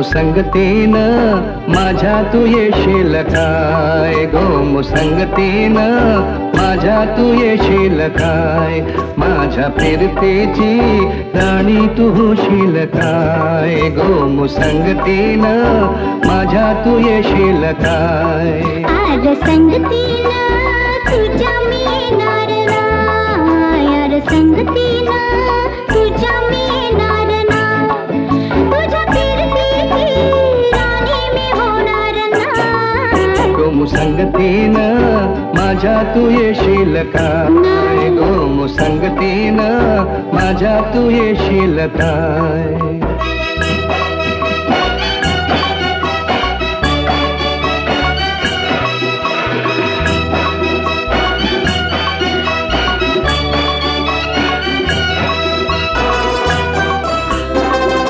मुसंगतीनं माझ्या तू येशील काय, गो मुसंगतीनं माझ्या तू येशील काय, माझ्या फिरतेची राणी तू होशील काय, गो मुसंगतीनं माझ्या तू येशील काय. आज संगतीनं तुझ्या मी येणार ना, यार संगतीनं तुझ्या मी येणार ना, तुझ्या फिरतीची राणी मी होणार ना, गो मुसंगतीनं माझ्या तू येशील काय, गो मुसंगतीनं माझ्या तू येशील काय.